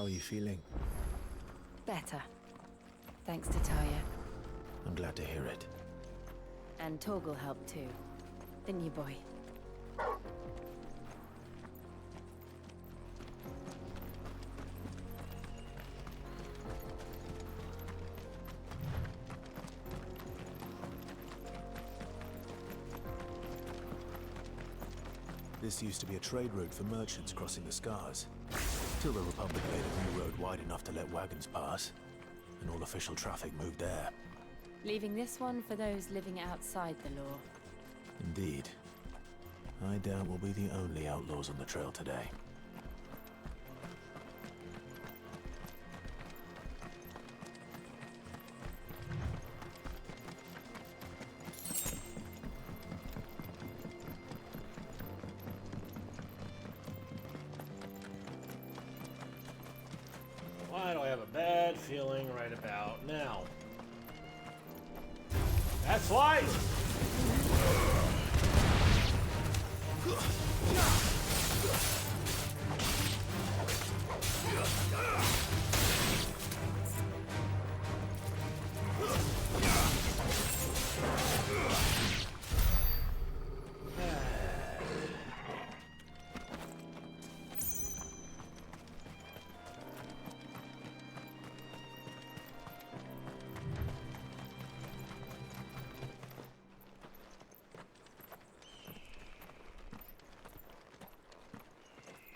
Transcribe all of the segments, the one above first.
are you feeling? Better. Thanks to Talia. I'm glad to hear it. And Torgal helped too. Didn't you, boy? This used to be a trade route for merchants crossing the Scars. Till the Republic made a new road wide enough to let wagons pass, and all official traffic moved there. Leaving this one for those living outside the law. Indeed. I doubt we'll be the only outlaws on the trail today. Why do I have a bad feeling right about now? That's why!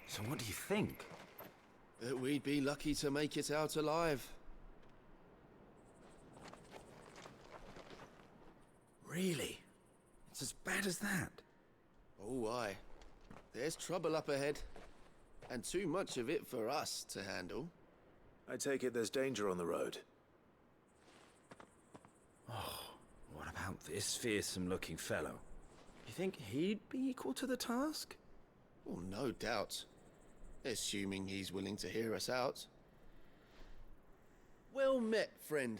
So what do you think? That we'd be lucky to make it out alive. Really? It's as bad as that? Oh, aye. There's trouble up ahead. And too much of it for us to handle. I take it there's danger on the road. Oh, what about this fearsome-looking fellow? You think he'd be equal to the task? Oh, no doubt. Assuming he's willing to hear us out. Well met, friend.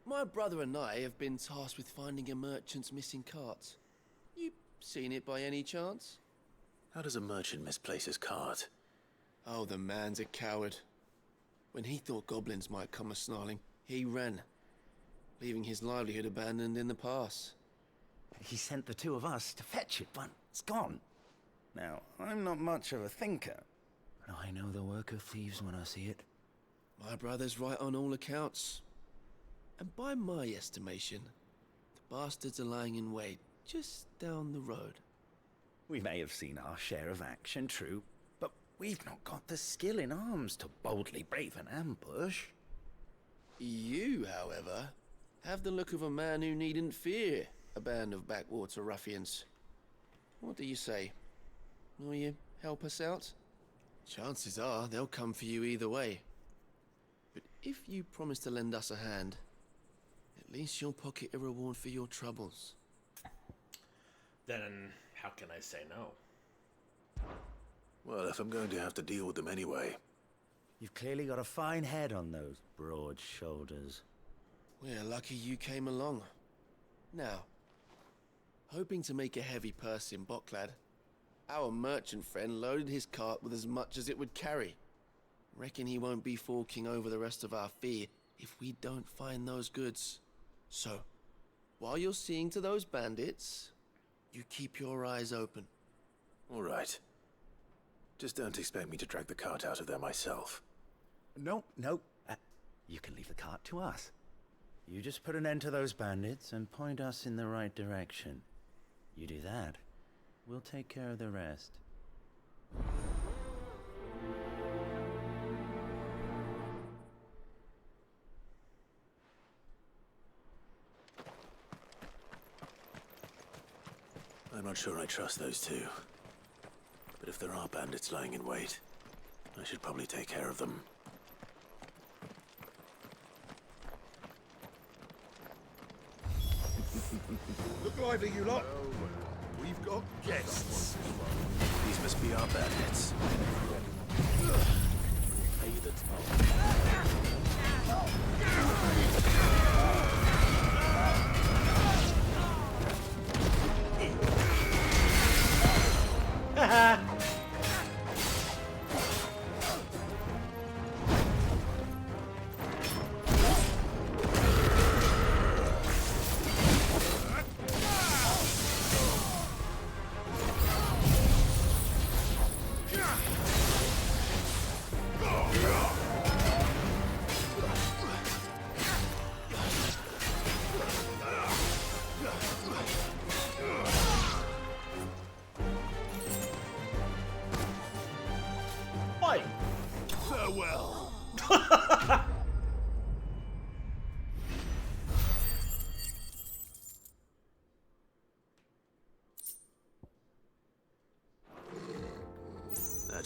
My brother and I have been tasked with finding a merchant's missing cart. You seen it by any chance? How does a merchant misplace his cart? Oh, the man's a coward. When he thought goblins might come a-snarling, he ran, leaving his livelihood abandoned in the pass. He sent the two of us to fetch it, but it's gone. Now, I'm not much of a thinker, but I know the work of thieves when I see it. My brother's right on all accounts. And by my estimation, the bastards are lying in wait just down the road. We may have seen our share of action, true, but we've not got the skill in arms to boldly brave an ambush. You, however, have the look of a man who needn't fear a band of backwater ruffians. What do you say? Will you help us out? Chances are they'll come for you either way. But if you promise to lend us a hand, at least you'll pocket a reward for your troubles. Then how can I say no? Well, if I'm going to have to deal with them anyway. You've clearly got a fine head on those broad shoulders. We're lucky you came along. Now, hoping to make a heavy purse in Boklad, our merchant friend loaded his cart with as much as it would carry. Reckon he won't be forking over the rest of our fee if we don't find those goods. So, while you're seeing to those bandits, you keep your eyes open. All right. Just don't expect me to drag the cart out of there myself. No. You can leave the cart to us. You just put an end to those bandits and point us in the right direction. You do that, we'll take care of the rest. I'm not sure I trust those two. But if there are bandits lying in wait, I should probably take care of them. Look lively, you lot. We've got guests. These must be our bandits. Pay the toll.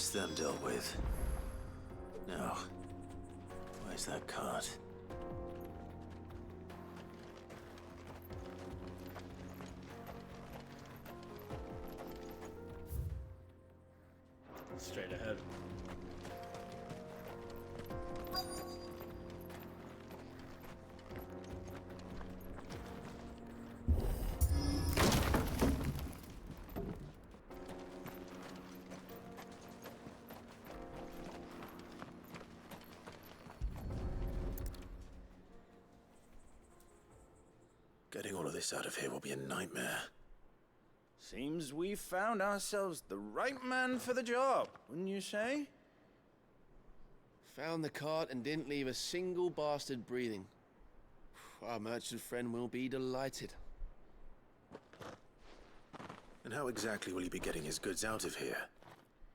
least them dealt with. Now, where's that cart? Straight ahead. Getting all of this out of here will be a nightmare. Seems we've found ourselves the right man for the job, wouldn't you say? Found the cart and didn't leave a single bastard breathing. Our merchant friend will be delighted. And how exactly will he be getting his goods out of here?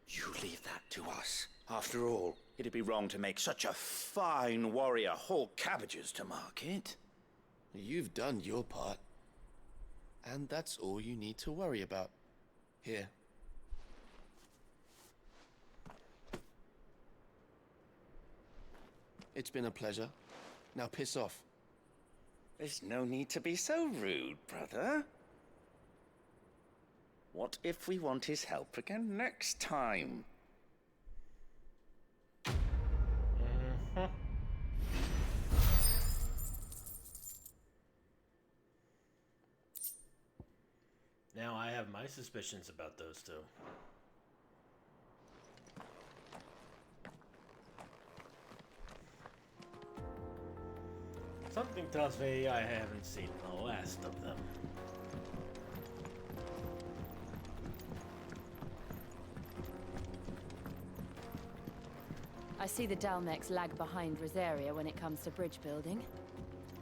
You leave that to us. After all, it'd be wrong to make such a fine warrior haul cabbages to market. You've done your part. And that's all you need to worry about. Here. It's been a pleasure. Now piss off. There's no need to be so rude, brother. What if we want his help again next time? Now I have my suspicions about those two. Something tells me I haven't seen the last of them. I see the Dalmex lag behind Rosaria when it comes to bridge building.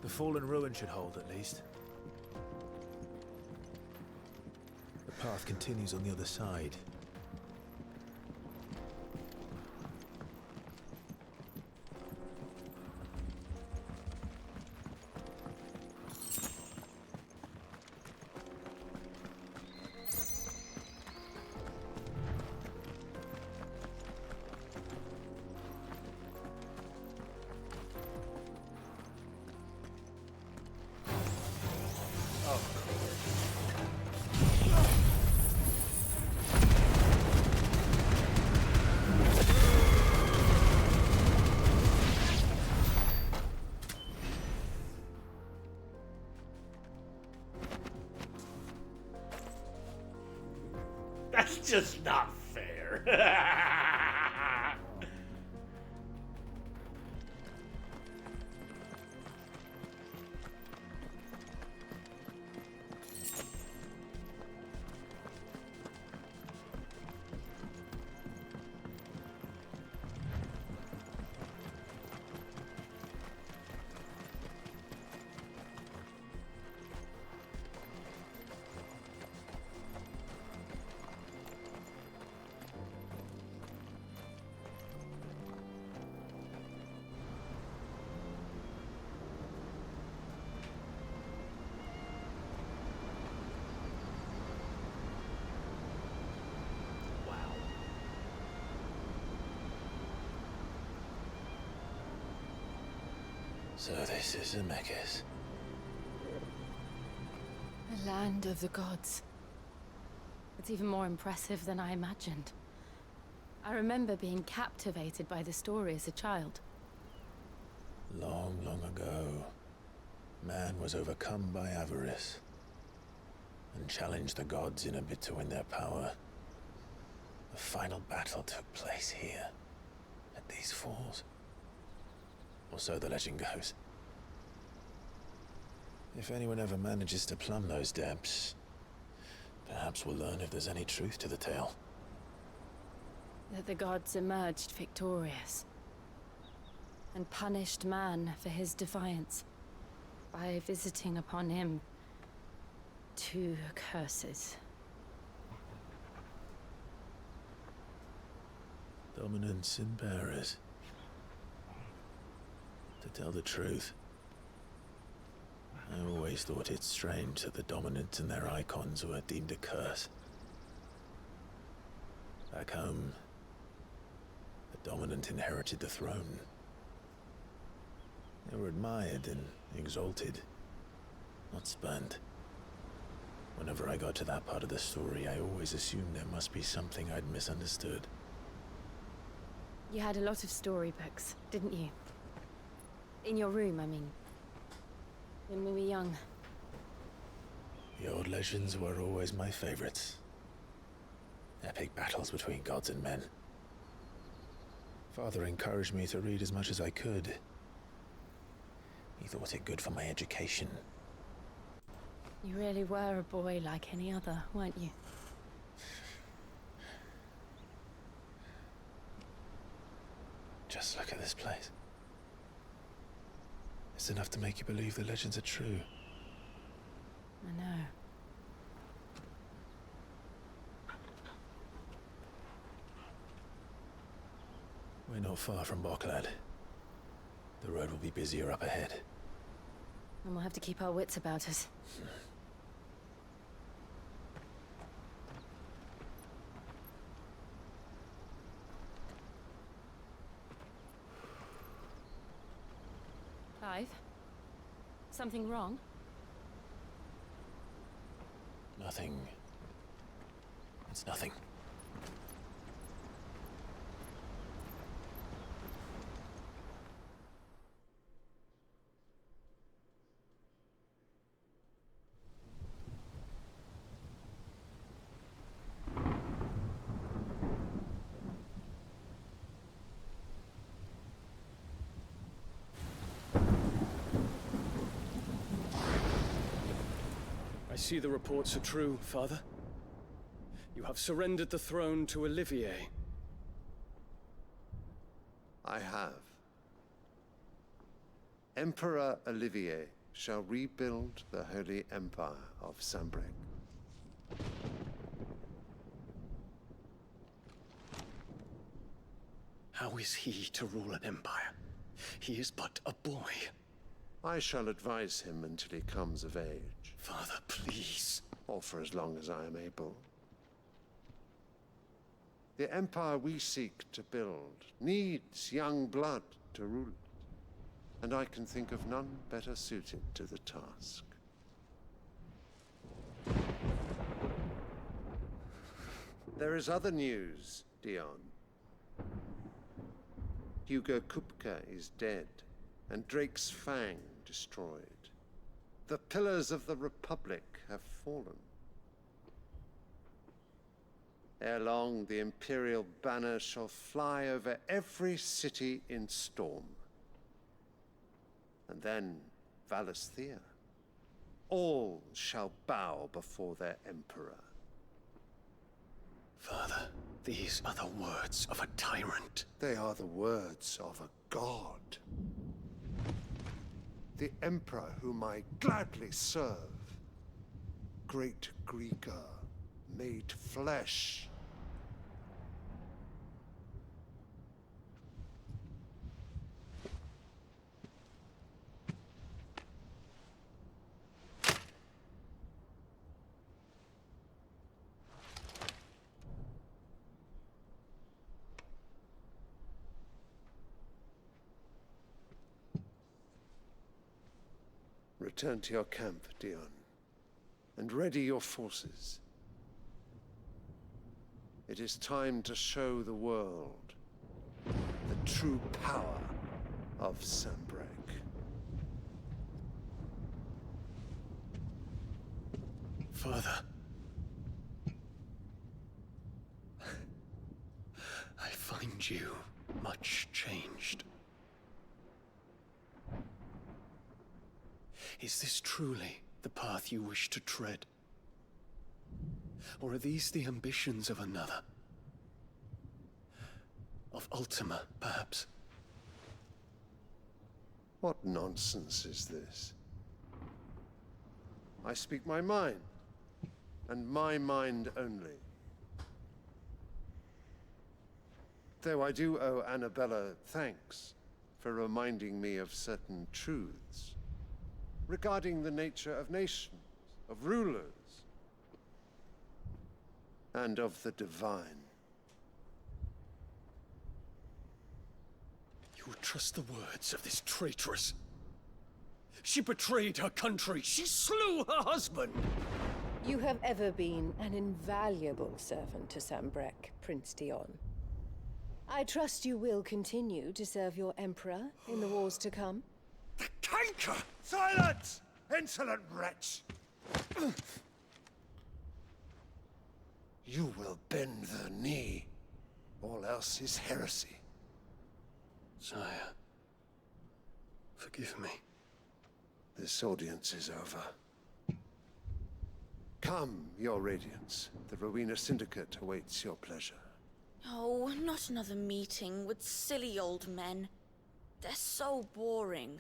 The fallen ruin should hold, at least. The path continues on the other side. That's just not fair. So this is Zemeckis. The land of the gods. It's even more impressive than I imagined. I remember being captivated by the story as a child. Long, long ago, man was overcome by avarice and challenged the gods in a bid to win their power. The final battle took place here, at these falls. Or so the legend goes. If anyone ever manages to plumb those depths, perhaps we'll learn if there's any truth to the tale. That the gods emerged victorious and punished man for his defiance by visiting upon him two curses. Dominance and bearers. To tell the truth, I always thought it strange that the dominants and their icons were deemed a curse. Back home, dominant inherited the throne. They were admired and exalted, not spurned. Whenever I got to that part of the story, I always assumed there must be something I'd misunderstood. You had a lot of storybooks, didn't you? In your room, I mean. When we were young. The old legends were always my favorites. Epic battles between gods and men. Father encouraged me to read as much as I could. He thought it good for my education. You really were a boy like any other, weren't you? Just look at this place. It's enough to make you believe the legends are true. I know. We're not far from Boklad. The road will be busier up ahead. And we'll have to keep our wits about us. Clive? Something wrong? Nothing. It's nothing. I see the reports are true, Father. You have surrendered the throne to Olivier. I have. Emperor Olivier shall rebuild the Holy Empire of Sanbreque. How is he to rule an empire? He is but a boy. I shall advise him until he comes of age, Father, please. or for as long as I am able. The empire we seek to build needs young blood to rule it, and I can think of none better suited to the task. There is other news, Dion. Hugo Kupka is dead, and Drake's Fang destroyed. The pillars of the Republic have fallen. Ere long, the Imperial banner shall fly over every city in Storm. And then Valisthea. All shall bow before their Emperor. Father, these are the words of a tyrant. They are the words of a god. The Emperor whom I gladly serve. Great Greeker, made flesh. Return to your camp, Dion, and ready your forces. It is time to show the world the true power of Sanbreque. Father. I find you much changed. Is this truly the path you wish to tread? Or are these the ambitions of another? Of Ultima, perhaps? What nonsense is this? I speak my mind, and my mind only. Though I do owe Annabella thanks for reminding me of certain truths regarding the nature of nations, of rulers, and of the divine. would trust the words of this traitress. She betrayed her country. She slew her husband. You have ever been an invaluable servant to Sambrek, Prince Dion. I trust you will continue to serve your Emperor in the wars to come. The canker! Silence! Insolent wretch! You will bend the knee. All else is heresy. Sire, forgive me. This audience is over. Come, your Radiance. The Rowena Syndicate awaits your pleasure. Oh, not another meeting with silly old men. They're so boring.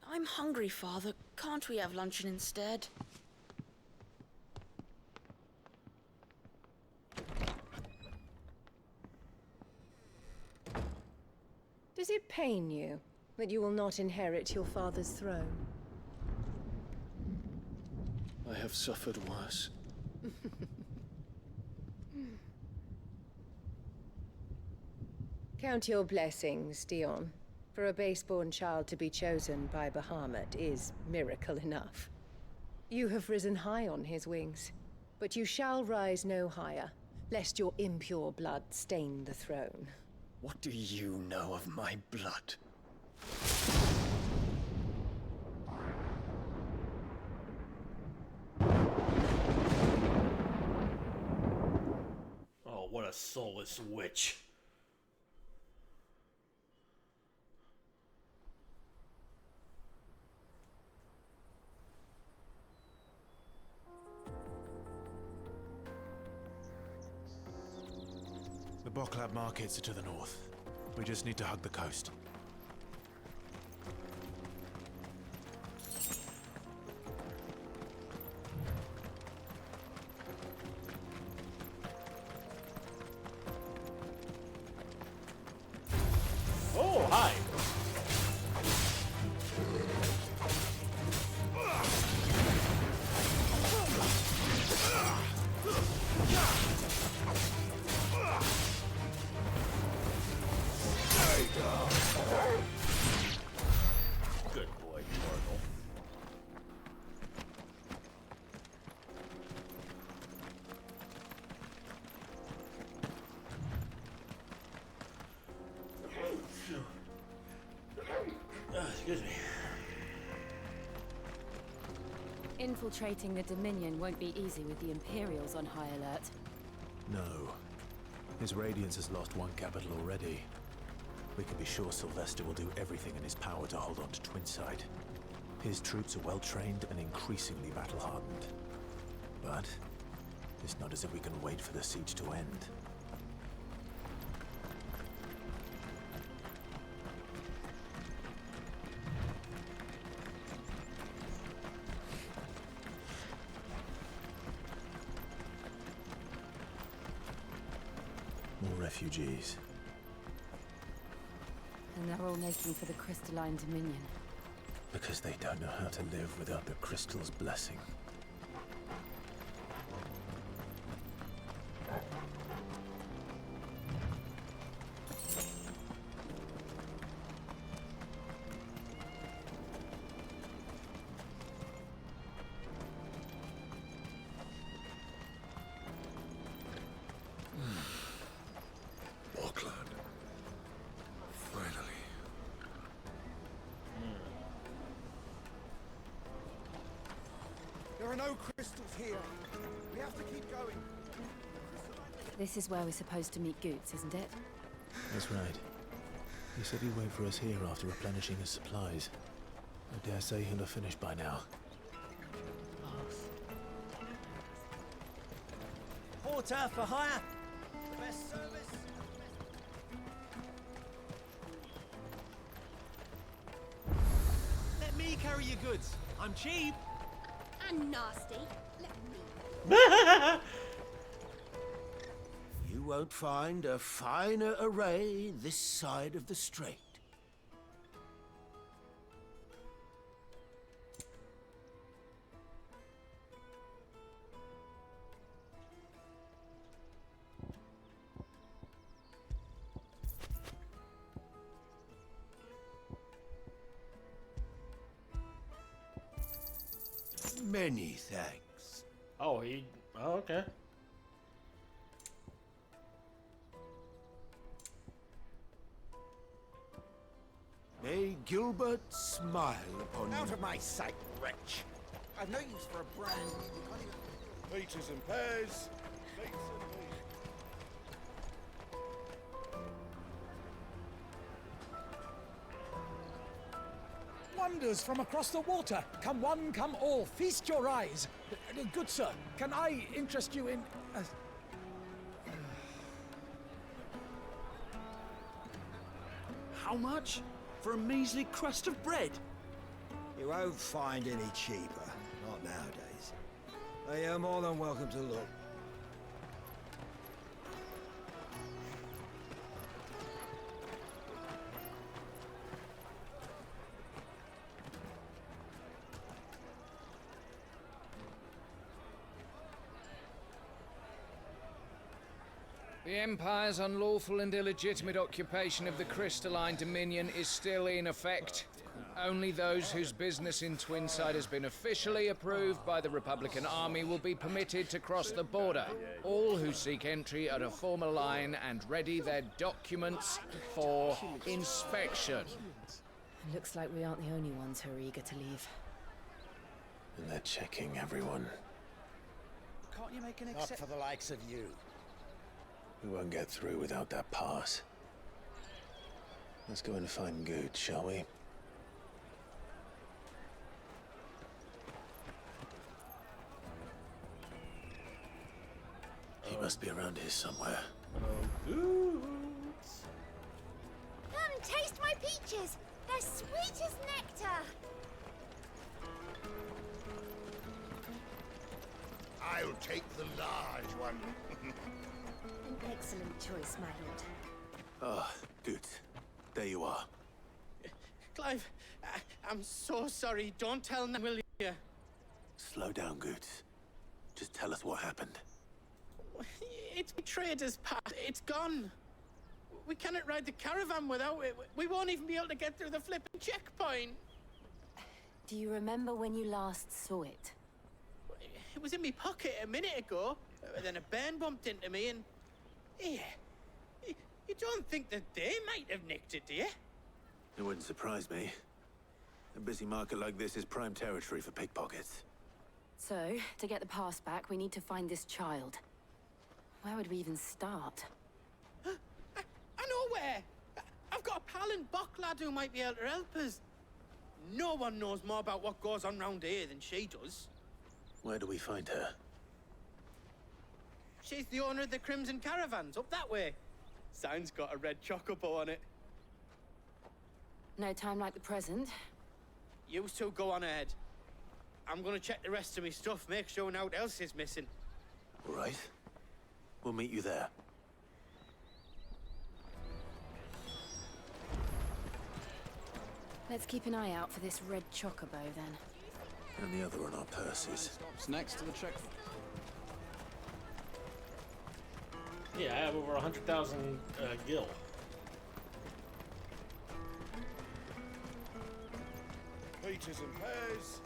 I'm hungry, Father. Can't we have luncheon instead? Does it pain you that you will not inherit your father's throne? I have suffered worse. Count your blessings, Dion. For a base-born child to be chosen by Bahamut is miracle enough. You have risen high on his wings, but you shall rise no higher, lest your impure blood stain the throne. What do you know of my blood? Oh, what a soulless witch. The Boklab markets are to the north. We just need to hug the coast. Oh, hi. Good boy, Cardinal. Excuse me. Infiltrating the Dominion won't be easy with the Imperials on high alert. No. His Radiance has lost one capital already. We can be sure Sylvester will do everything in his power to hold on to Twinside. His troops are well-trained and increasingly battle-hardened. But it's not as if we can wait for the siege to end. More refugees. And they're all making for the Crystalline Dominion. Because they don't know how to live without the crystal's blessing. Auckland. Finally. There are no crystals here. We have to keep going. This is where we're supposed to meet Goetz, isn't it? That's right. He said he'd wait for us here after replenishing his supplies. I dare say he'll have finished by now. Porter for hire. The best service. Let me carry your goods. I'm cheap. And nasty. Let me. You won't find a finer array this side of the strait. Many thanks. Oh, oh, okay. May Gilbert smile upon you. Out of my sight, wretch! I've no use for a brand. You can't even... Peters and pears. Wonders from across the water. Come one, come all. Feast your eyes. Good sir, can I interest you in... How much? For a measly crust of bread? You won't find any cheaper. Not nowadays. But you're more than welcome to look. The Empire's unlawful and illegitimate occupation of the Crystalline Dominion is still in effect. Only those whose business in Twinside has been officially approved by the Republican Army will be permitted to cross the border. All who seek entry are to form a line and ready their documents for inspection. Looks like we aren't the only ones who are eager to leave. And they're checking everyone. Can't you make an exception? Not for the likes of you. We won't get through without that pass. Let's go and find Goetz, shall we? He must be around here somewhere. Come taste my peaches. They're sweet as nectar. I'll take the large one. An excellent choice, my lord. Ah, Goetz. There you are. Clive, I'm so sorry. Don't tell them, will you? Slow down, Goetz. Just tell us what happened. It's betrayed us, Pat. It's gone. We cannot ride the caravan without it. We won't even be able to get through the flipping checkpoint. Do you remember when you last saw it? It was in my pocket a minute ago. Then a bairn bumped into me and... Yeah. You don't think that they might have nicked it, do you? It wouldn't surprise me. A busy market like this is prime territory for pickpockets. So, to get the pass back, we need to find this child. Where would we even start? I know where! I've got a pal in Bocklad who might be able to help us. No one knows more about what goes on round here than she does. Where do we find her? She's the owner of the Crimson Caravans, up that way. Sign's got a red chocobo on it. No time like the present. You two go on ahead. I'm gonna check the rest of my stuff, make sure nothing else is missing. All right. We'll meet you there. Let's keep an eye out for this red chocobo, then. And the other on our purses. Stops next to the check. Yeah, I have over 100,000 gil. Peters and pears.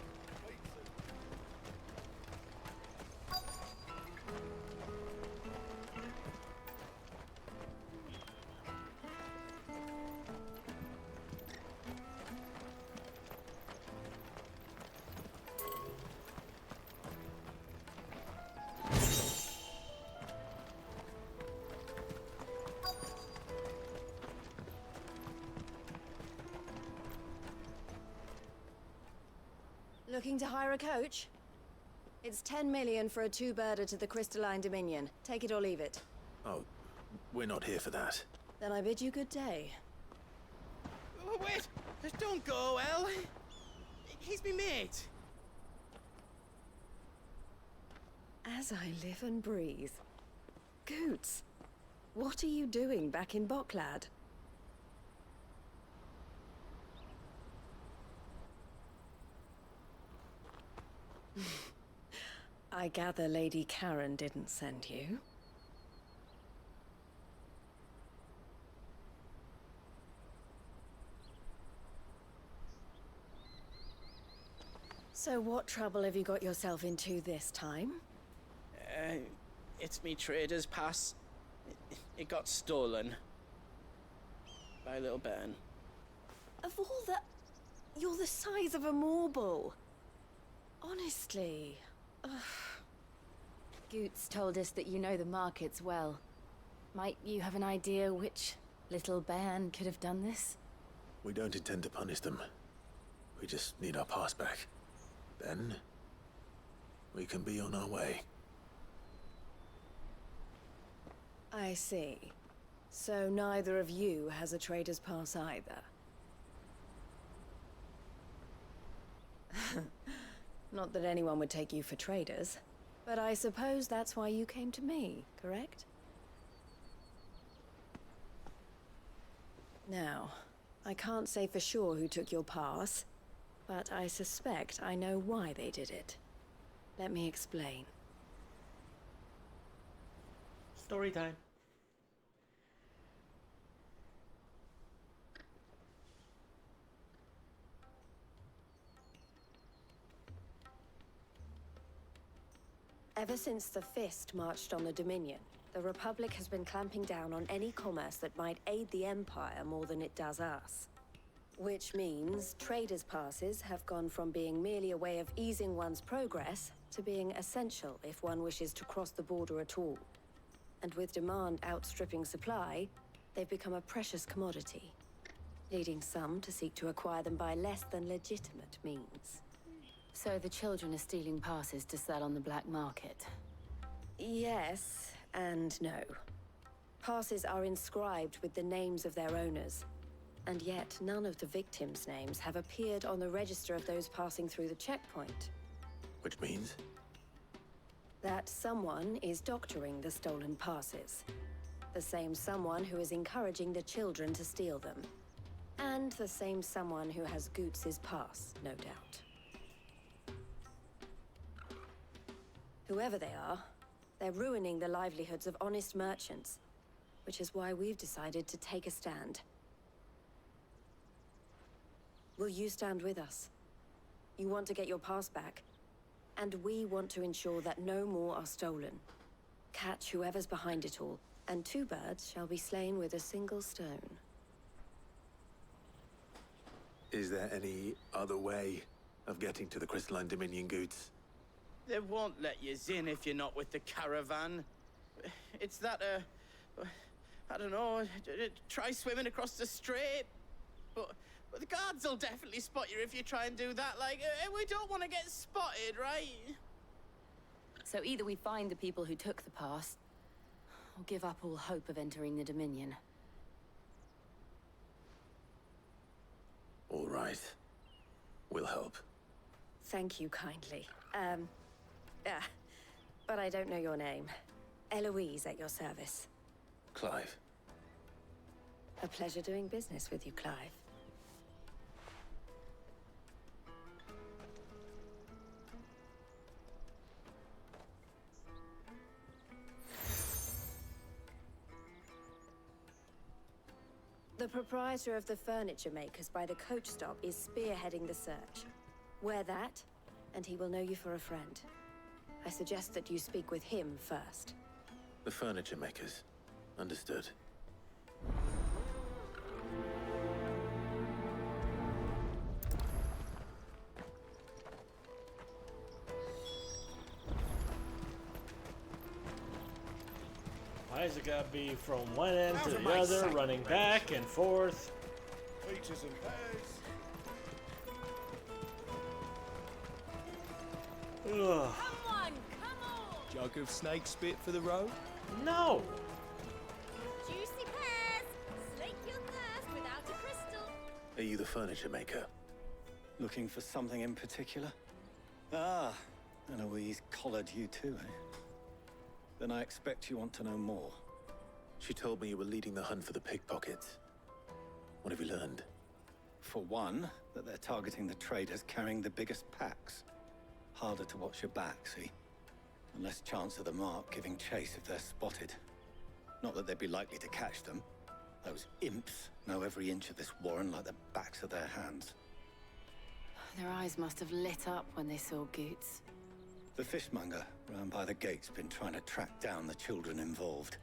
Looking to hire a coach? It's 10 million for a two-birder to the Crystalline Dominion. Take it or leave it. Oh, we're not here for that. Then I bid you good day. Oh, wait! Don't go, El. He's me mate. As I live and breathe. Goetz, what are you doing back in Bocklad? I gather Lady Karen didn't send you. So what trouble have you got yourself into this time? It's me trader's pass. It got stolen. By little Ben. Of all the... You're the size of a marble. Honestly. Ugh. Goetz told us that you know the markets well. Might you have an idea which little bairn could have done this? We don't intend to punish them. We just need our pass back. Then, we can be on our way. I see. So neither of you has a trader's pass either. Not that anyone would take you for traders, but I suppose that's why you came to me, correct? Now, I can't say for sure who took your pass, but I suspect I know why they did it. Let me explain. Story time. Ever since the Fist marched on the Dominion, the Republic has been clamping down on any commerce that might aid the Empire more than it does us. Which means traders' passes have gone from being merely a way of easing one's progress to being essential if one wishes to cross the border at all. And with demand outstripping supply, they've become a precious commodity, leading some to seek to acquire them by less than legitimate means. So the children are stealing passes to sell on the black market? Yes and no. Passes are inscribed with the names of their owners, and yet none of the victims' names have appeared on the register of those passing through the checkpoint. Which means? That someone is doctoring the stolen passes. The same someone who is encouraging the children to steal them. And the same someone who has Goetz's pass, no doubt. Whoever they are, they're ruining the livelihoods of honest merchants, which is why we've decided to take a stand. Will you stand with us? You want to get your pass back, and we want to ensure that no more are stolen. Catch whoever's behind it all, and 2 birds shall be slain with a single stone. Is there any other way of getting to the Crystalline Dominion, Goetz? They won't let you in if you're not with the caravan. It's that, I don't know, try swimming across the strait. But the guards will definitely spot you if you try and do that. Like, we don't want to get spotted, right? So either we find the people who took the pass, or give up all hope of entering the Dominion. All right. We'll help. Thank you kindly. But I don't know your name. Eloise at your service. Clive. A pleasure doing business with you, Clive. The proprietor of the furniture makers by the coach stop is spearheading the search. Wear that, and he will know you for a friend. I suggest that you speak with him first. The furniture makers. Understood. Why is it gotta be from one end to the other, running back and forth? Peaches and pears. Ugh. Jug of snake spit for the road? No! Juicy pears! Slake your thirst without a crystal. Are you the furniture maker? Looking for something in particular? Ah, Eloise collared you too, eh? Then I expect you want to know more. She told me you were leading the hunt for the pickpockets. What have you learned? For one, that they're targeting the traders carrying the biggest packs. Harder to watch your back, see? And less chance of the mark giving chase if they're spotted. Not that they'd be likely to catch them. Those imps know every inch of this warren like the backs of their hands. Their eyes must have lit up when they saw Goetz. The fishmonger round by the gate's been trying to track down the children involved.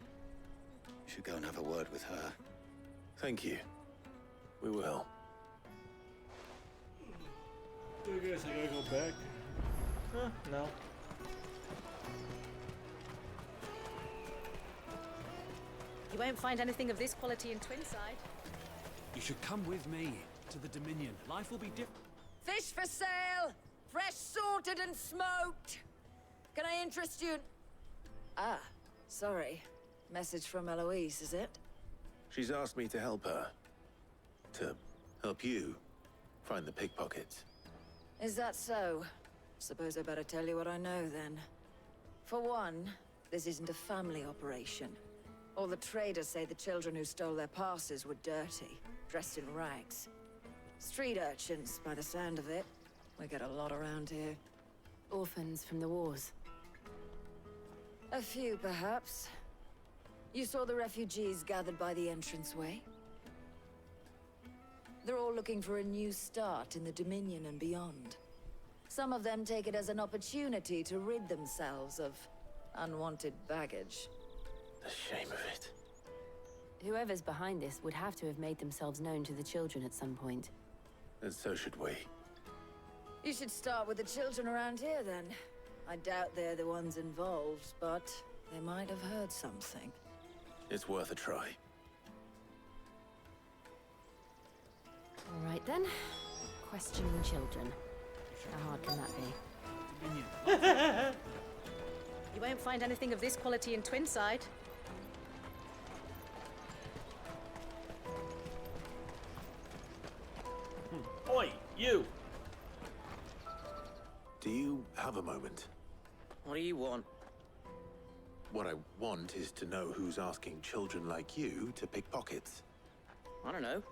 You should go and have a word with her. Thank you. We will. I guess I gotta go back. Huh? No. You won't find anything of this quality in Twinside. You should come with me to the Dominion. Life will be different. Fish for sale! Fresh sorted and smoked! Can I interest you? Ah, sorry. Message from Eloise, is it? She's asked me to help her. To help you find the pickpockets. Is that so? Suppose I better tell you what I know, then. For one, this isn't a family operation. All the traders say the children who stole their passes were dirty, dressed in rags. Street urchins, by the sound of it. We get a lot around here. Orphans from the wars. A few, perhaps. You saw the refugees gathered by the entranceway? They're all looking for a new start in the Dominion and beyond. Some of them take it as an opportunity to rid themselves of unwanted baggage. The shame of it. Whoever's behind this would have to have made themselves known to the children at some point. And so should we. You should start with the children around here, then. I doubt they're the ones involved, but they might have heard something. It's worth a try. All right, then. Questioning children. How hard can that be? You won't find anything of this quality in Twinside. Oi, you! Do you have a moment? What do you want? What I want is to know who's asking children like you to pick pockets. I don't know.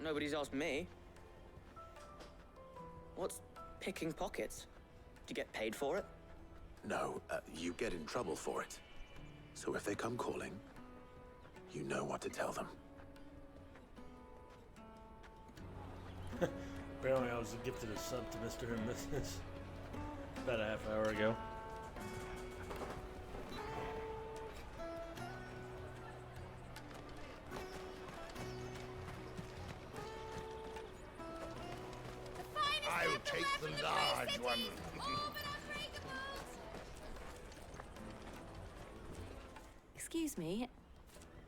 Nobody's asked me. What's picking pockets? Do you get paid for it? No, you get in trouble for it. So if they come calling, you know what to tell them. Apparently I was gifted a sub to Mr. and Mrs. about a half hour ago. I'll take the large one. Excuse me.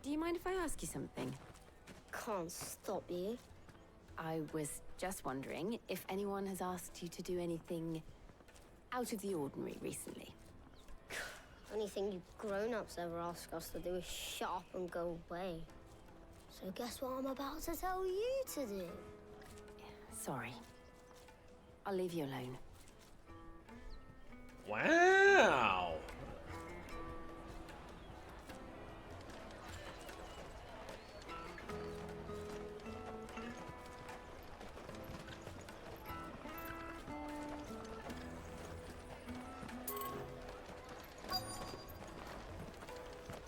Do you mind if I ask you something? Can't stop you. I was just wondering if anyone has asked you to do anything out of the ordinary recently. Anything you grown-ups ever ask us to do is shut up and go away. So guess what I'm about to tell you to do? Sorry. I'll leave you alone. Wow!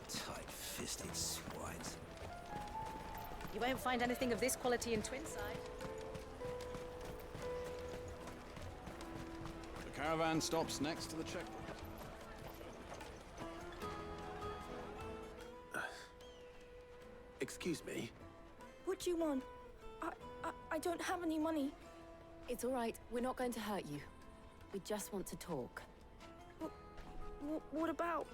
Tight-fisted swines. You won't find anything of this quality in Twinside. The caravan stops next to the checkpoint. Excuse me? What do you want? I don't have any money. It's all right. We're not going to hurt you. We just want to talk. What about?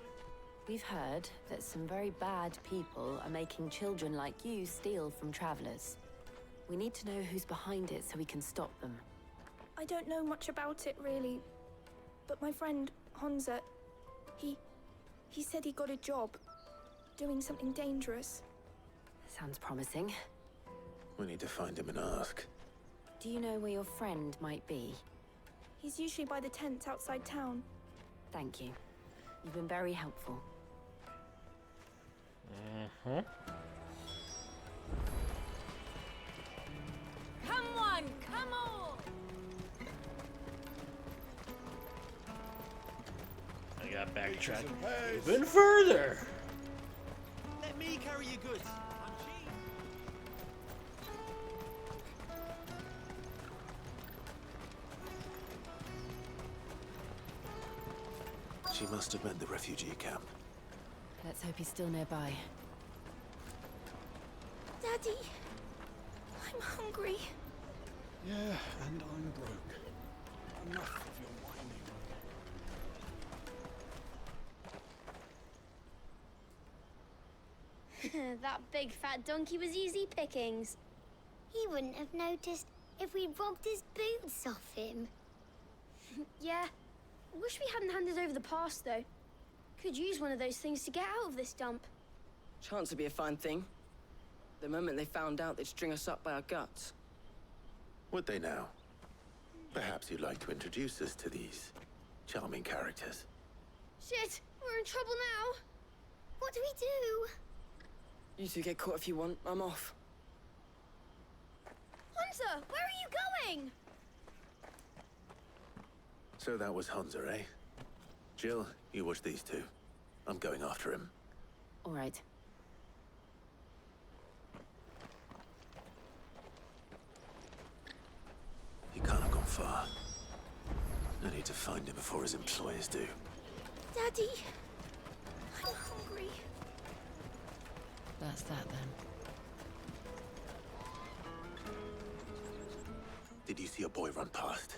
We've heard that some very bad people are making children like you steal from travelers. We need to know who's behind it so we can stop them. I don't know much about it, really. But my friend, Honza, he said he got a job. Doing something dangerous. Sounds promising. We need to find him and ask. Do you know where your friend might be? He's usually by the tents outside town. Thank you. You've been very helpful. Mm-hmm. Come on, come on! I got backtracked even further. Let me carry your goods. I'm cheap. She must have meant the refugee camp. Let's hope he's still nearby. Daddy, I'm hungry. Yeah, and I'm broke. Enough of your whining. That big fat donkey was easy pickings. He wouldn't have noticed if we'd robbed his boots off him. Yeah. Wish we hadn't handed over the pass, though. Could use one of those things to get out of this dump. Chance would be a fine thing. The moment they found out, they'd string us up by our guts. Would they now? Perhaps you'd like to introduce us to these charming characters. Shit, we're in trouble now. What do we do? You two get caught if you want. I'm off. Hunter, where are you going? So that was Hunter, eh? Jill, you watch these two. I'm going after him. All right. He can't have gone far. I need to find him before his employers do. Daddy, I'm hungry. That's that then. Did you see a boy run past?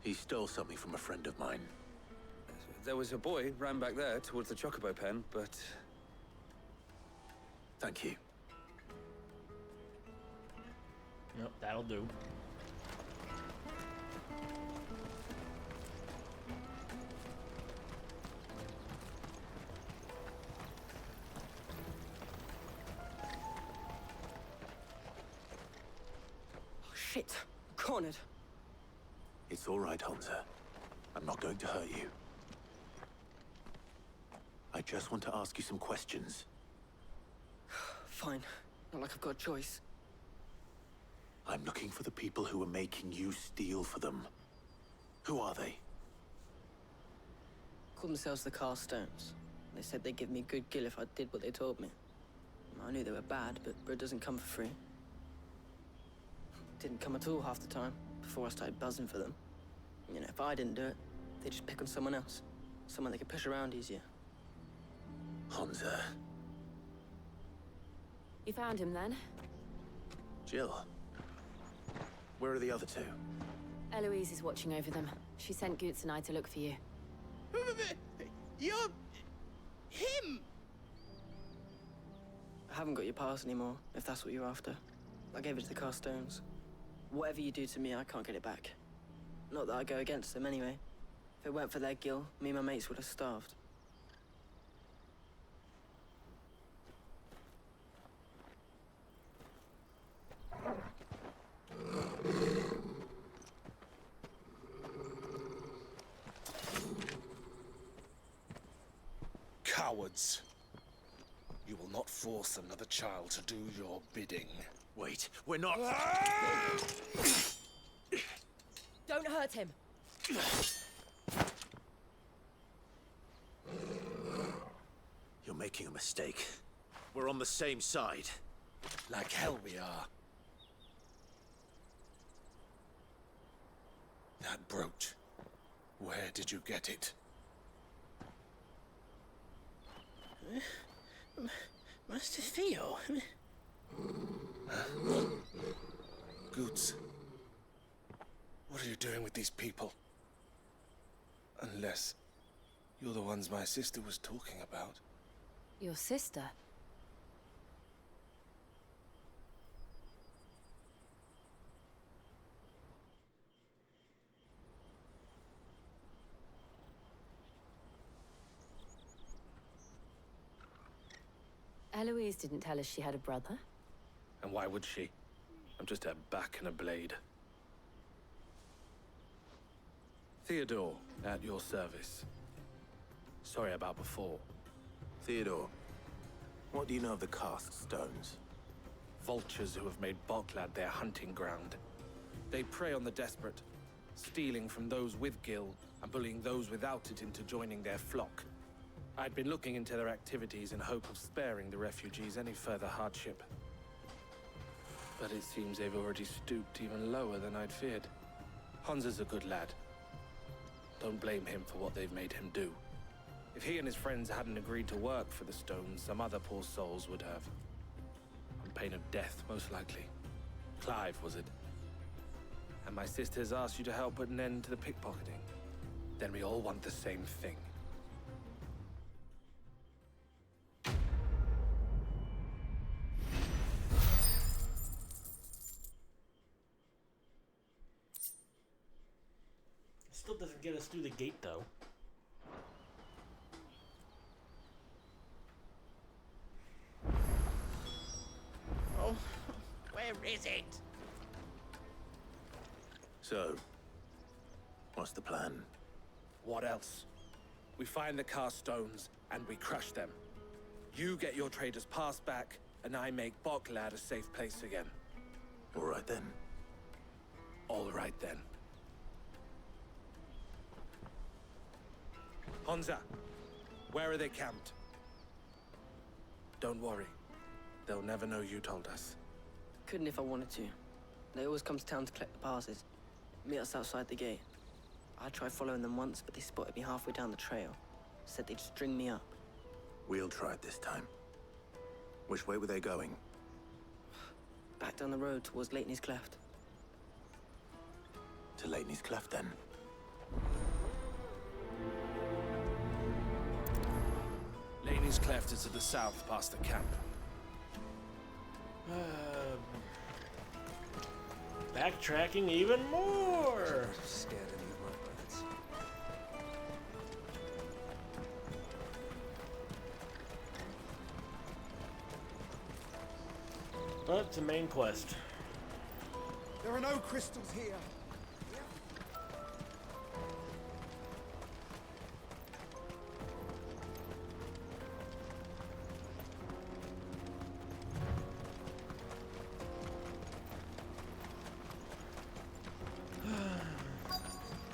He stole something from a friend of mine. There was a boy ran back there towards the chocobo pen, but... Thank you. Yep, that'll do. Oh, shit. Cornered. It's all right, Hunter. I'm not going to hurt you. I just want to ask you some questions. Fine. Not like I've got a choice. I'm looking for the people who are making you steal for them. Who are they? Called themselves the Carstones. They said they'd give me good gill if I did what they told me. I knew they were bad, but bread doesn't come for free. Didn't come at all half the time, before I started buzzing for them. You know, if I didn't do it, they'd just pick on someone else. Someone they could push around easier. Hunter. You found him then? Jill. Where are the other two? Eloise is watching over them. She sent Goetz and I to look for you. You're... him! I haven't got your pass anymore, if that's what you're after. I gave it to the Carstones. Whatever you do to me, I can't get it back. Not that I go against them anyway. If it weren't for their gill, me and my mates would have starved. Cowards. You will not force another child to do your bidding. Wait, we're not... Don't hurt him. You're making a mistake. We're on the same side. Like hell we are. That brooch. Where did you get it? Master Theo. Goetz. What are you doing with these people? Unless you're the ones my sister was talking about. Your sister? Eloise didn't tell us she had a brother. And why would she? I'm just her back and a blade. Theodore, at your service. Sorry about before. Theodore, what do you know of the Cast Stones? Vultures who have made Boklad their hunting ground. They prey on the desperate, stealing from those with gil and bullying those without it into joining their flock. I'd been looking into their activities in hope of sparing the refugees any further hardship. But it seems they've already stooped even lower than I'd feared. Hunter's a good lad. Don't blame him for what they've made him do. If he and his friends hadn't agreed to work for the stones, some other poor souls would have. On pain of death, most likely. Clive, was it? And my sisters asked you to help put an end to the pickpocketing. Then we all want the same thing. Still doesn't get us through the gate, though. Oh, where is it? So, what's the plan? What else? We find the cast stones and we crush them. You get your trader's pass back, and I make Boklad a safe place again. All right then. All right then. Honza, where are they camped? Don't worry. They'll never know you told us. Couldn't if I wanted to. They always come to town to collect the passes. Meet us outside the gate. I tried following them once, but they spotted me halfway down the trail. Said they'd string me up. We'll try it this time. Which way were they going? Back down the road towards Leitney's Cleft. To Leitney's Cleft, then. Laney's Cleft is to the south, past the camp. Backtracking even more. Scared of these mudbirds. But it's a main quest. There are no crystals here.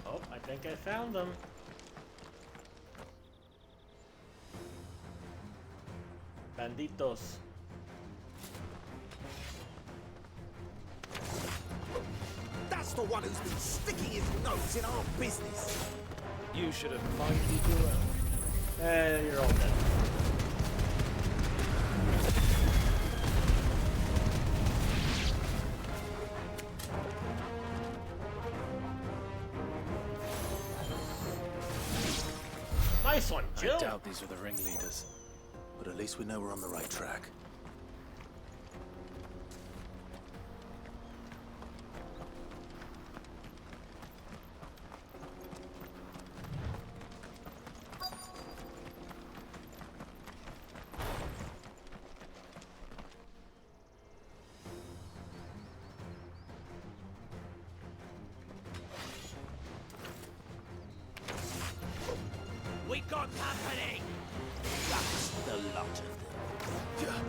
Oh, I think I found them. Banditos. That's the one who's been sticking his nose in our business. You should have minded your own. You're all dead. Nice one, Jill. I doubt these are the ringleaders. But at least we know we're on the right track. We got company! That's the lot of them.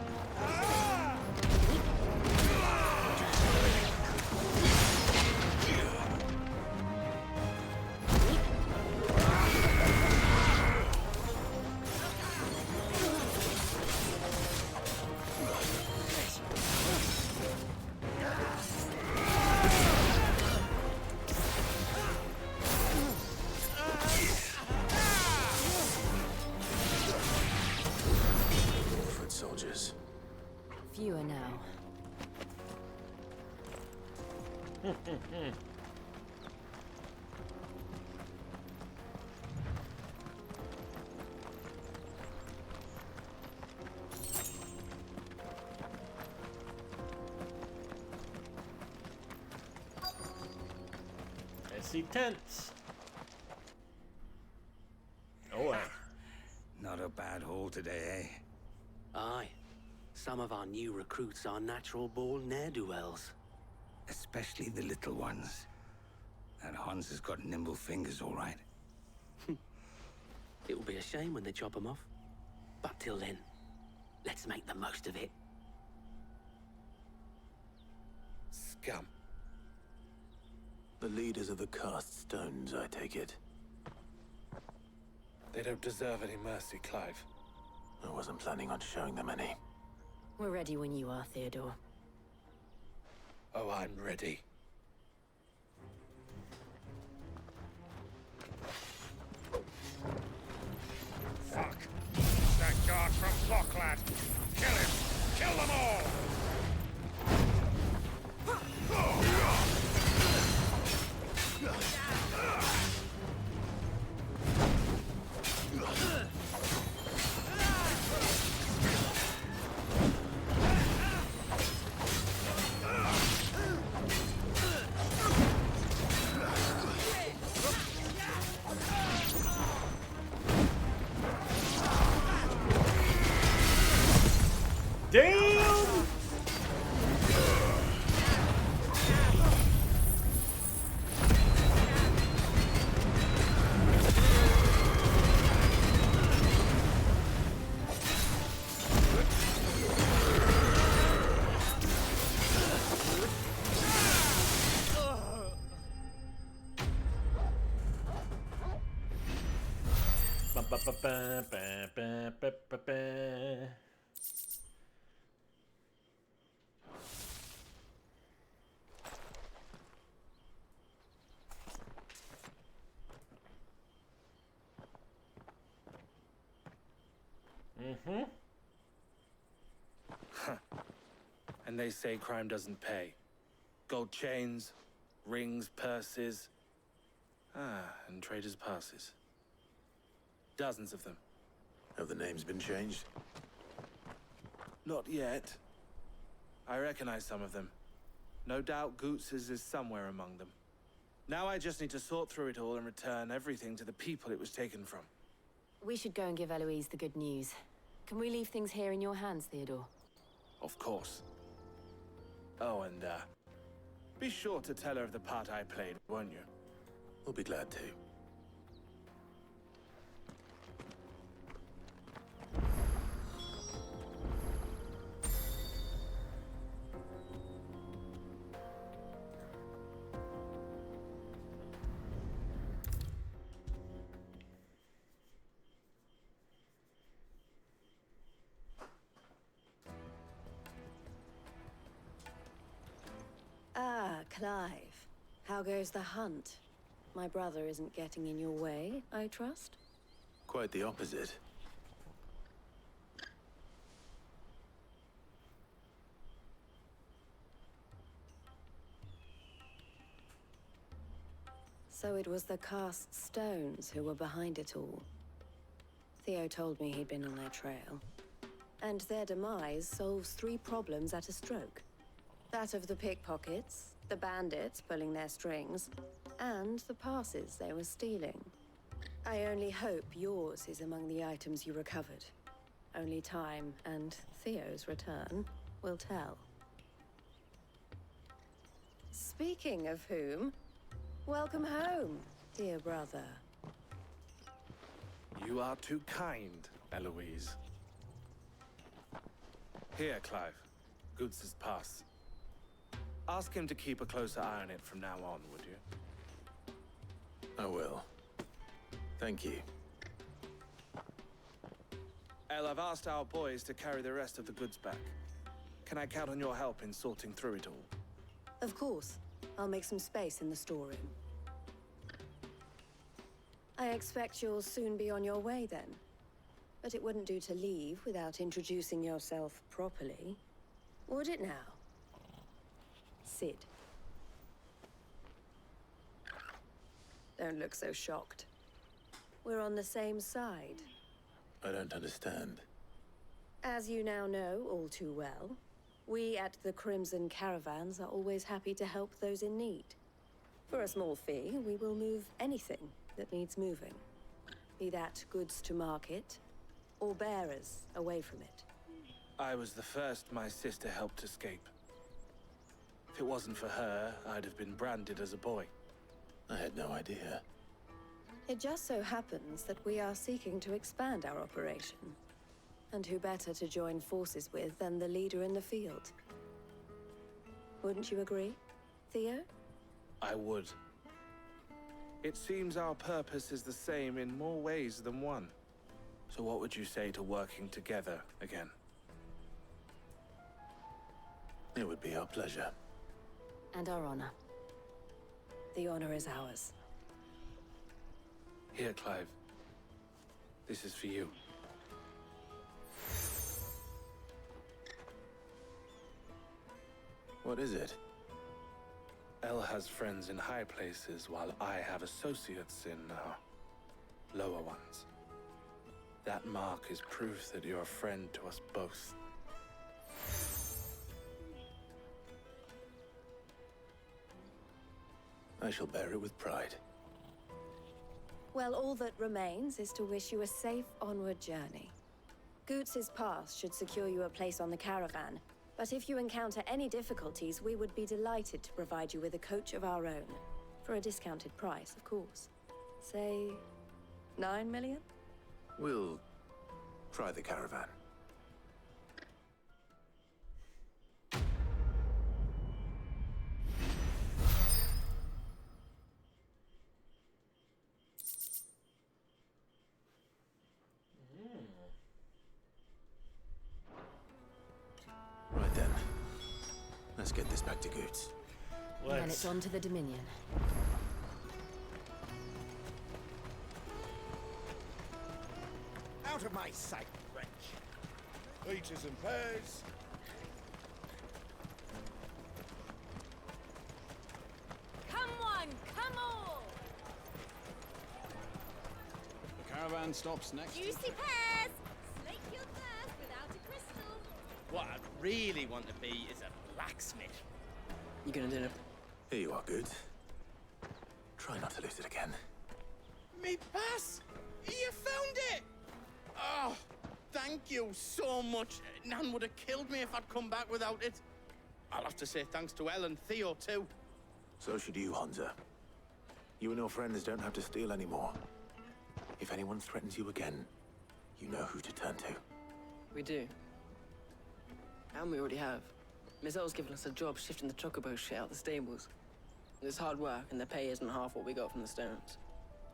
Fewer now. I see tents. Oh, wow. Not a bad haul today, eh? Aye. Some of our new recruits are natural-born ne'er-do-wells. Especially the little ones. That Hans has got nimble fingers, all right. It will be a shame when they chop them off. But till then, let's make the most of it. Scum. The leaders of the cast stones, I take it. They don't deserve any mercy, Clive. I wasn't planning on showing them any. We're ready when you are, Theodore. Oh, I'm ready. Damn! Mm-hmm. And they say crime doesn't pay. Gold chains, rings, purses. And traders' passes. Dozens of them. Have the names been changed? Not yet. I recognize some of them. No doubt Goetz's is somewhere among them. Now I just need to sort through it all and return everything to the people it was taken from. We should go and give Eloise the good news. Can we leave things here in your hands, Theodore? Of course. Oh, and be sure to tell her of the part I played, won't you? We'll be glad to. Ah, Clive. How goes the hunt? My brother isn't getting in your way, I trust? Quite the opposite. So it was the cast stones who were behind it all. Theo told me he'd been on their trail. And their demise solves 3 problems at a stroke. That of the pickpockets, the bandits pulling their strings, and the passes they were stealing. I only hope yours is among the items you recovered. Only time and Theo's return will tell. Speaking of whom, welcome home, dear brother. You are too kind, Eloise. Here, Clive. Goetz's pass. Ask him to keep a closer eye on it from now on, would you? I will. Thank you. El, I've asked our boys to carry the rest of the goods back. Can I count on your help in sorting through it all? Of course. I'll make some space in the storeroom. I expect you'll soon be on your way then. But it wouldn't do to leave without introducing yourself properly. Would it now? Sid. Don't look so shocked. We're on the same side. I don't understand. As you now know all too well, we at the Crimson Caravans are always happy to help those in need. For a small fee, we will move anything that needs moving. Be that goods to market, or bearers away from it. I was the first my sister helped escape. If it wasn't for her, I'd have been branded as a boy. I had no idea. It just so happens that we are seeking to expand our operation. And who better to join forces with than the leader in the field? Wouldn't you agree, Theo? I would. It seems our purpose is the same in more ways than one. So what would you say to working together again? It would be our pleasure. And our honor. The honor is ours. Here, Clive. This is for you. What is it? El has friends in high places, while I have associates in, lower ones. That mark is proof that you're a friend to us both. I shall bear it with pride. Well, all that remains is to wish you a safe onward journey. Goetz's pass should secure you a place on the caravan, but if you encounter any difficulties, we would be delighted to provide you with a coach of our own. For a discounted price, of course. Say, 9 million? We'll try the caravan. Right then. Let's get this back to Goetz. Then it's on to the Dominion. Out of my sight, wretch. Peaches and pears. Come one, come all! The caravan stops next. Juicy pears! Slake your thirst without a crystal. What I'd really want to be is a blacksmith. You gonna do it? Here you are, Goetz. Try not to lose it again. Me pass! You found it! Oh, thank you so much. Nan would have killed me if I'd come back without it. I'll have to say thanks to Elle and Theo, too. So should you, Hansa. You and your friends don't have to steal anymore. If anyone threatens you again, you know who to turn to. We do. And we already have. Miss Earl's given us a job shifting the chocobo shit out the stables. It's hard work, and the pay isn't half what we got from the stones.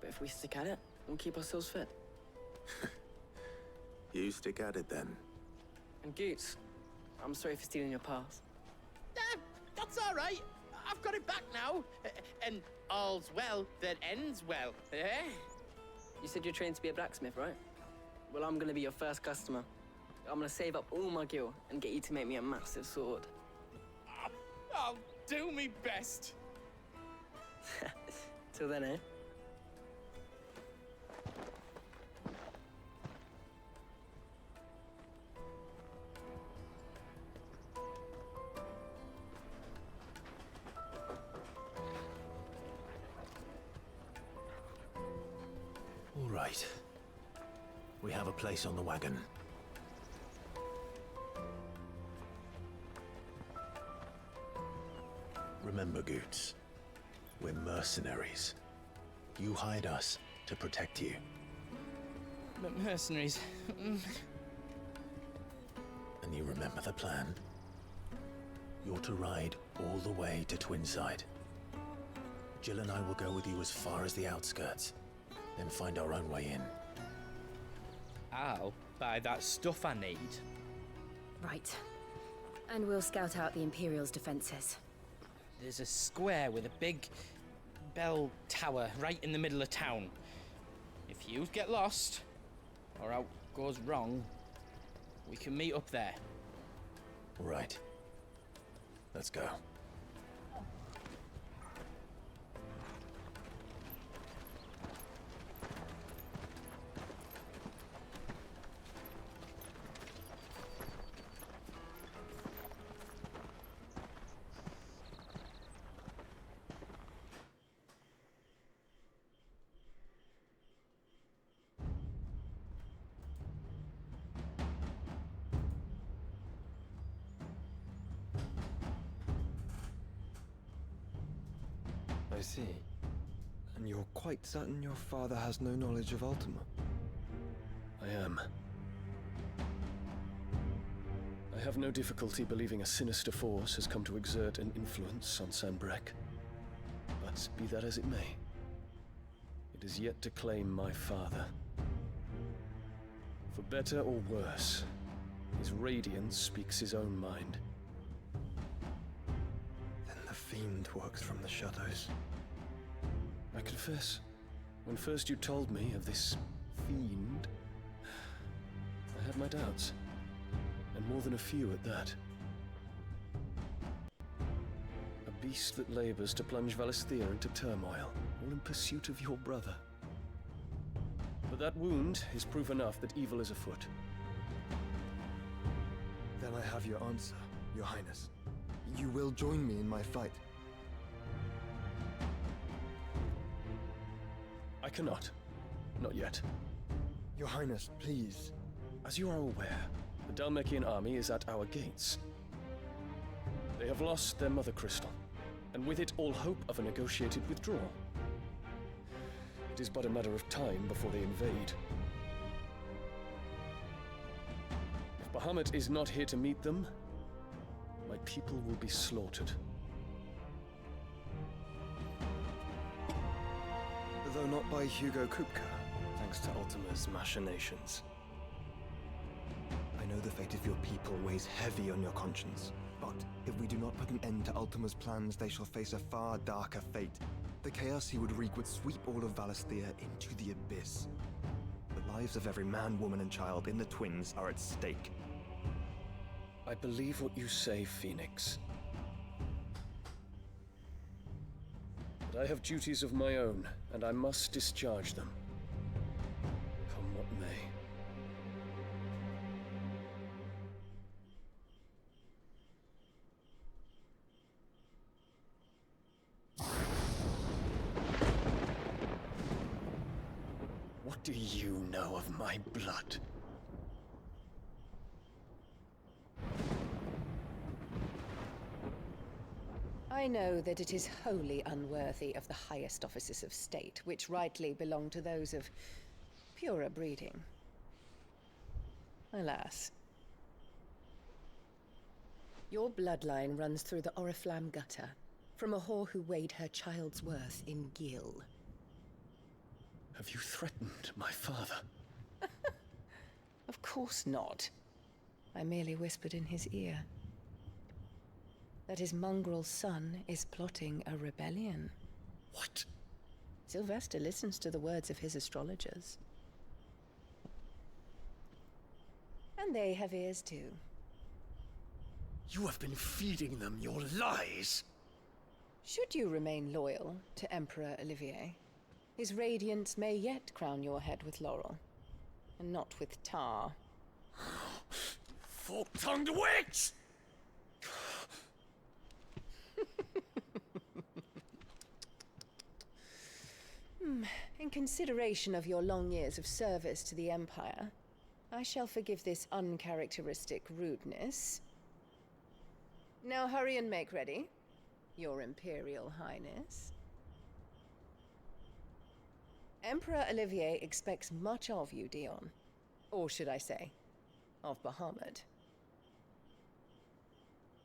But if we stick at it, we'll keep ourselves fit. You stick at it, then. And Goetz, I'm sorry for stealing your pass. That's all right. I've got it back now. And all's well that ends well, eh? You said you're trained to be a blacksmith, right? Well, I'm gonna be your first customer. I'm gonna save up all my gil and get you to make me a massive sword. I'll do me best. Till then, eh? All right. We have a place on the wagon. Remember, Goetz, we're mercenaries. You hired us to protect you. But mercenaries... And you remember the plan? You're to ride all the way to Twinside. Jill and I will go with you as far as the outskirts, then find our own way in. I'll buy that stuff I need. Right. And we'll scout out the Imperial's defenses. There's a square with a big bell tower right in the middle of town. If you get lost, or out goes wrong, we can meet up there. All right. Let's go. I see. And you're quite certain your father has no knowledge of Ultima? I am. I have no difficulty believing a sinister force has come to exert an influence on Sanbreque. But be that as it may, it is yet to claim my father. For better or worse, his radiance speaks his own mind. Then the fiend works from the shadows. I confess, when first you told me of this fiend, I had my doubts. And more than a few at that. A beast that labors to plunge Valisthea into turmoil, all in pursuit of your brother. But that wound is proof enough that evil is afoot. Then I have your answer, Your Highness. You will join me in my fight. I cannot. Not yet. Your Highness, please. As you are aware, the Dalmekian army is at our gates. They have lost their mother crystal, and with it all hope of a negotiated withdrawal. It is but a matter of time before they invade. If Bahamut is not here to meet them, my people will be slaughtered. Though not by Hugo Kupka, thanks to Ultima's machinations. I know the fate of your people weighs heavy on your conscience, but if we do not put an end to Ultima's plans, they shall face a far darker fate. The chaos he would wreak would sweep all of Valisthea into the abyss. The lives of every man, woman, and child in the Twins are at stake. I believe what you say, Phoenix. But I have duties of my own, and I must discharge them. Come what may. What do you know of my blood? I know that it is wholly unworthy of the highest offices of state, which rightly belong to those of purer breeding. Alas. Your bloodline runs through the Oriflamme gutter, from a whore who weighed her child's worth in gil. Have you threatened my father? Of course not. I merely whispered in his ear that his mongrel son is plotting a rebellion. What? Sylvester listens to the words of his astrologers. And they have ears too. You have been feeding them your lies! Should you remain loyal to Emperor Olivier, his radiance may yet crown your head with laurel, and not with tar. Fork-tongued witch! In consideration of your long years of service to the Empire, I shall forgive this uncharacteristic rudeness. Now hurry and make ready, Your Imperial Highness. Emperor Olivier expects much of you, Dion. Or should I say, of Bahamut.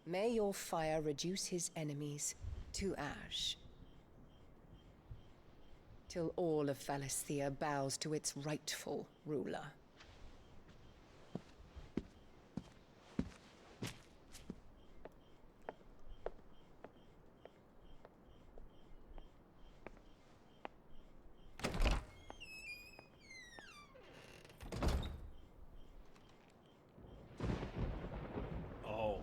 May your fire reduce his enemies to ash, till all of Valisthea bows to its rightful ruler. Oh.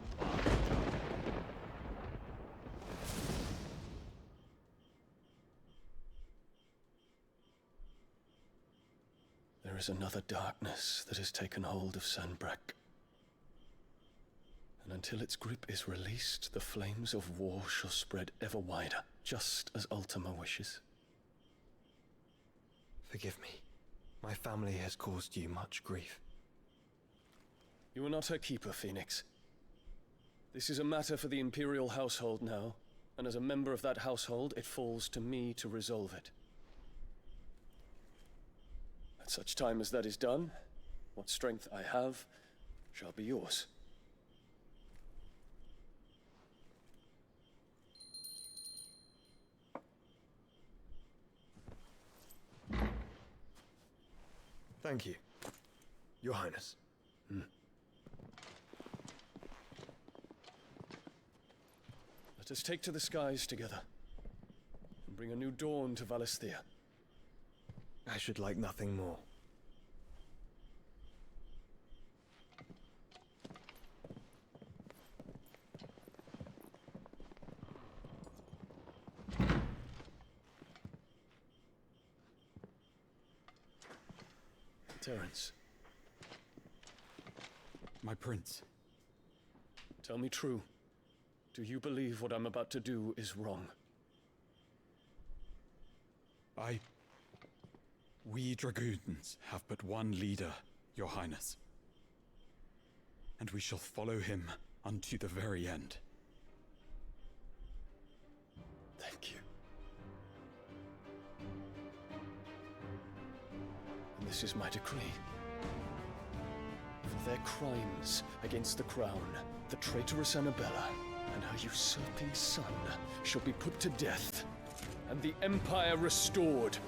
There is another darkness that has taken hold of Sanbreque. And until its grip is released, the flames of war shall spread ever wider, just as Ultima wishes. Forgive me. My family has caused you much grief. You are not her keeper, Phoenix. This is a matter for the Imperial household now, and as a member of that household, it falls to me to resolve it. At such time as that is done, what strength I have shall be yours. Thank you, Your Highness. Let us take to the skies together, and bring a new dawn to Valisthea. I should like nothing more. Terence. My prince. Tell me true. Do you believe what I'm about to do is wrong? We Dragoons have but one leader, Your Highness. and we shall follow him unto the very end. Thank you. And this is my decree. For their crimes against the crown, the traitorous Annabella and her usurping son shall be put to death, and the Empire restored